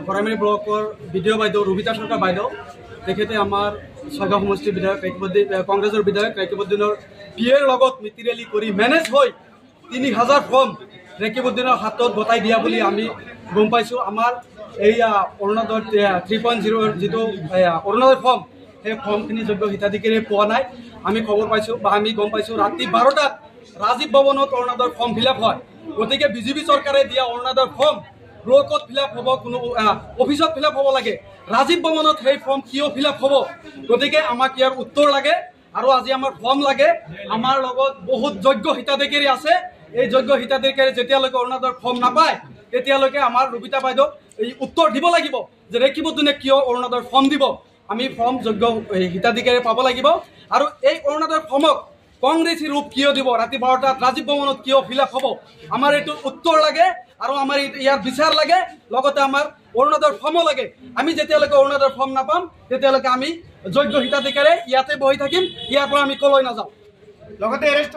গড়াইমাৰী ব্লকৰ বিডিঅ বাইদেউ ৰবিতা সৰকাৰ বাইদেউ তেখেতে আমাৰ ছয়গাঁও সমষ্টিৰ বিধায়ক কংগ্ৰেছৰ বিধায়ক ৰাকিবুদ্দিনৰ পিএৰ লগত মিটিং ৰেলী কৰি মেনেজ হৈ 3000 ফৰ্ম ৰাকিবুদ্দিনৰ হাতত গতাই দিয়া বুলি আমি গম পাইছোঁ। আমাৰ এই অৰুণোদয় 3.0 যিটো অৰুণোদয় ফৰ্ম সেই ফৰ্মখিনি যোগ্য হিতাধিকাৰীয়ে পোৱা নাই আমি খবৰ পাইছোঁ বা আমি গম পাইছোঁ। ৰাতি 12টাত ৰাজীৱ ভৱনত অৰুণোদয় ফৰ্ম ফিল আপ হয়। গতিকে বিজেপি চৰকাৰে দিয়া অৰুণোদয় ফৰ্ম ব্লকত ফিল আপ হ'ব, কোনো অফিসত ফিল আপ হ'ব লাগে, ৰাজীৱ ভৱনত সেই ফৰ্ম কিয় ফিল আপ হ'ব? গতিকে আমাক ইয়াৰ উত্তৰ লাগে আৰু আজি আমাৰ ফৰ্ম লাগে। আমাৰ লগত বহুত যোগ্য হিতাধিকাৰী আছে। এই যোগ্য হিতাধিকাৰী যেতিয়ালৈকে অৰুণোদয়ৰ ফৰ্ম নাপায় তেতিয়ালৈকে আমাৰ ৰবিতা বাইদেউ এই উত্তৰ দিব লাগিব যে ৰাকিবুদ্দিনে কিয় অৰুণোদয়ৰ ফৰ্ম দিব। আমি ফৰ্ম যোগ্য হিতাধিকাৰী পাব লাগিব আৰু এই অৰুণোদয়ৰ ফৰ্মক কংগ্ৰেছী ৰূপ কিয় দিব, ৰাতি 12টাত ৰাজীৱ ভৱনত কিয় ফিল আপ হ'ব, আমাৰ এইটো উত্তৰ লাগে আৰু আমাৰ ইয়াৰ বিচাৰ লাগে। লগতে আমাৰ অৰুণোদয়ৰ ফৰ্মো লাগে। আমি যেতিয়ালৈকে অৰুণোদয়ৰ ফৰ্ম নাপাম তেতিয়ালৈকে আমি যোগ্য হিতাধিকাৰী ইয়াতে বহি থাকিম, ইয়াৰ পৰা আমি কলৈ নাযাওঁ। লগতে